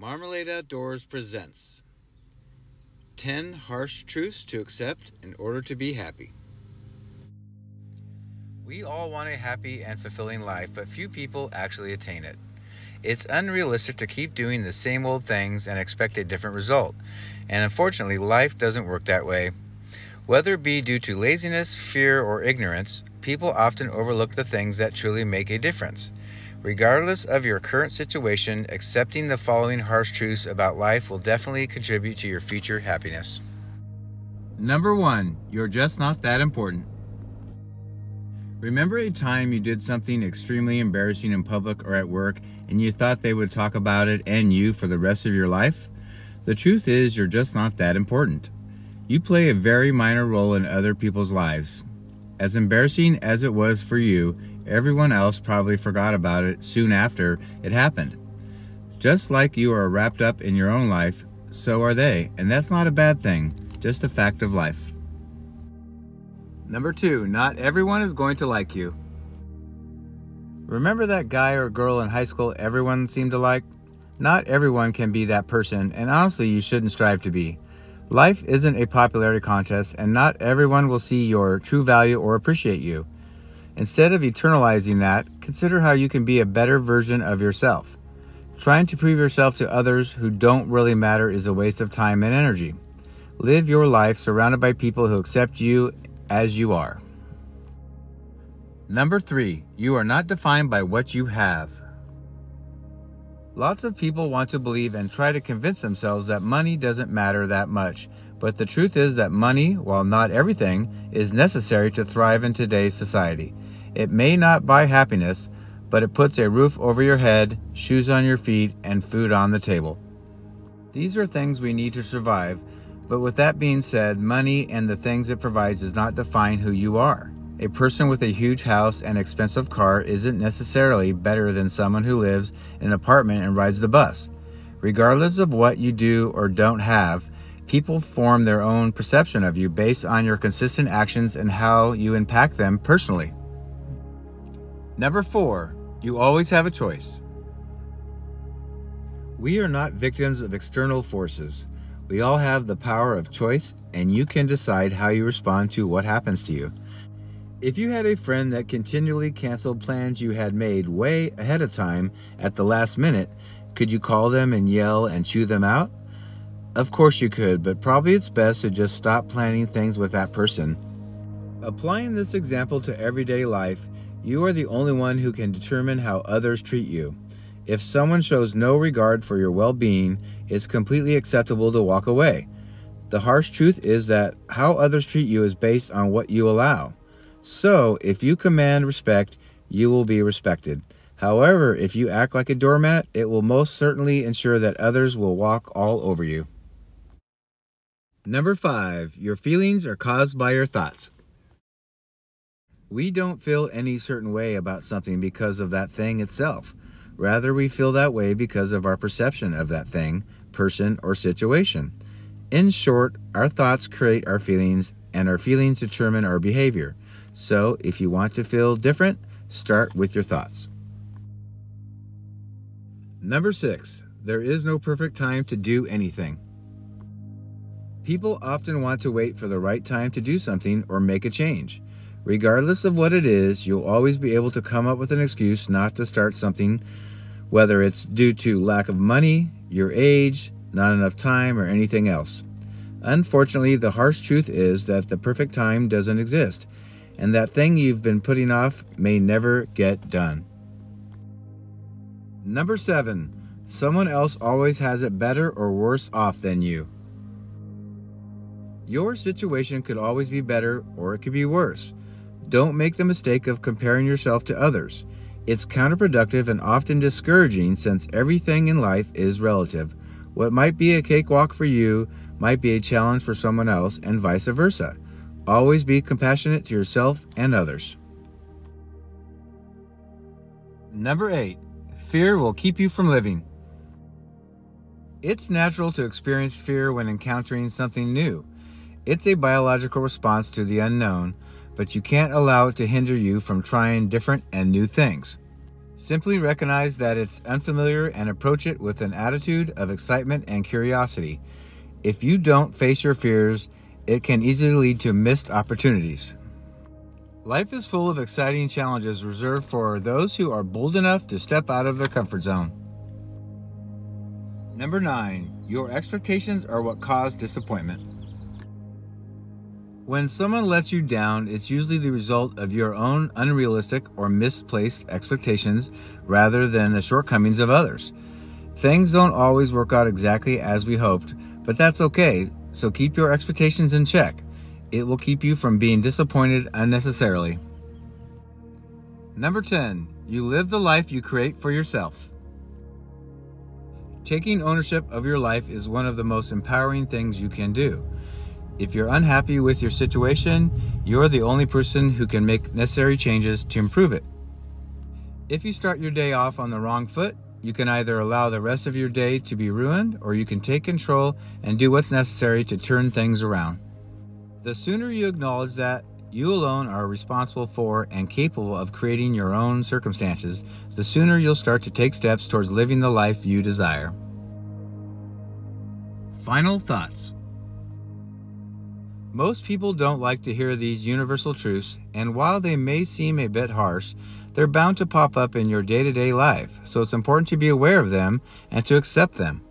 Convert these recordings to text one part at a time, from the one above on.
Marmalade Outdoors presents 10 Harsh Truths to Accept in Order to Be Happy. We all want a happy and fulfilling life, but few people actually attain it. It's unrealistic to keep doing the same old things and expect a different result. And unfortunately, life doesn't work that way. Whether it be due to laziness, fear, or ignorance, people often overlook the things that truly make a difference. Regardless of your current situation, accepting the following harsh truths about life will definitely contribute to your future happiness. Number 1, you're just not that important. Remember a time you did something extremely embarrassing in public or at work and you thought they would talk about it and you for the rest of your life? The truth is, you're just not that important. You play a very minor role in other people's lives. As embarrassing as it was for you, everyone else probably forgot about it soon after it happened. Just like you are wrapped up in your own life, so are they, and that's not a bad thing, just a fact of life. Number 2, not everyone is going to like you. Remember that guy or girl in high school everyone seemed to like? Not everyone can be that person, and honestly, you shouldn't strive to be. Life isn't a popularity contest, and not everyone will see your true value or appreciate you. Instead of eternalizing that, consider how you can be a better version of yourself. Trying to prove yourself to others who don't really matter is a waste of time and energy. Live your life surrounded by people who accept you as you are. Number 3, you are not defined by what you have. Lots of people want to believe and try to convince themselves that money doesn't matter that much, but the truth is that money, while not everything, is necessary to thrive in today's society. It may not buy happiness, but it puts a roof over your head, shoes on your feet, and food on the table. These are things we need to survive, but with that being said, money and the things it provides does not define who you are. A person with a huge house and expensive car isn't necessarily better than someone who lives in an apartment and rides the bus. Regardless of what you do or don't have, people form their own perception of you based on your consistent actions and how you impact them personally. Number 4, you always have a choice. We are not victims of external forces. We all have the power of choice, and you can decide how you respond to what happens to you. If you had a friend that continually canceled plans you had made way ahead of time at the last minute, could you call them and yell and chew them out? Of course you could, but probably it's best to just stop planning things with that person. Applying this example to everyday life, you are the only one who can determine how others treat you. If someone shows no regard for your well-being, it's completely acceptable to walk away. The harsh truth is that how others treat you is based on what you allow. So, if you command respect, you will be respected. However, if you act like a doormat, it will most certainly ensure that others will walk all over you. Number 5, your feelings are caused by your thoughts. We don't feel any certain way about something because of that thing itself. Rather, we feel that way because of our perception of that thing, person, or situation. In short, our thoughts create our feelings, and our feelings determine our behavior. So, if you want to feel different, start with your thoughts. Number 6, there is no perfect time to do anything. People often want to wait for the right time to do something or make a change. Regardless of what it is, you'll always be able to come up with an excuse not to start something, whether it's due to lack of money, your age, not enough time, or anything else. Unfortunately, the harsh truth is that the perfect time doesn't exist, and that thing you've been putting off may never get done. Number 7, someone else always has it better or worse off than you. Your situation could always be better or it could be worse. Don't make the mistake of comparing yourself to others. It's counterproductive and often discouraging since everything in life is relative. What might be a cakewalk for you might be a challenge for someone else, and vice versa. Always be compassionate to yourself and others. Number 8, fear will keep you from living. It's natural to experience fear when encountering something new. It's a biological response to the unknown, but you can't allow it to hinder you from trying different and new things. Simply recognize that it's unfamiliar and approach it with an attitude of excitement and curiosity. If you don't face your fears, it can easily lead to missed opportunities. Life is full of exciting challenges reserved for those who are bold enough to step out of their comfort zone. Number 9, your expectations are what cause disappointment. When someone lets you down, it's usually the result of your own unrealistic or misplaced expectations rather than the shortcomings of others. Things don't always work out exactly as we hoped, but that's okay, so keep your expectations in check. It will keep you from being disappointed unnecessarily. Number 10, you live the life you create for yourself. Taking ownership of your life is one of the most empowering things you can do. If you're unhappy with your situation, you're the only person who can make necessary changes to improve it. If you start your day off on the wrong foot, you can either allow the rest of your day to be ruined, or you can take control and do what's necessary to turn things around. The sooner you acknowledge that you alone are responsible for and capable of creating your own circumstances, the sooner you'll start to take steps towards living the life you desire. Final thoughts. Most people don't like to hear these universal truths, and while they may seem a bit harsh, they're bound to pop up in your day-to-day life, so it's important to be aware of them and to accept them.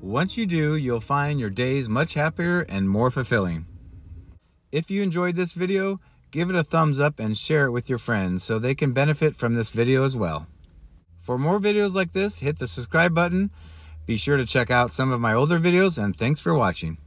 Once you do, you'll find your days much happier and more fulfilling. If you enjoyed this video, give it a thumbs up and share it with your friends so they can benefit from this video as well. For more videos like this, hit the subscribe button. Be sure to check out some of my older videos, and thanks for watching.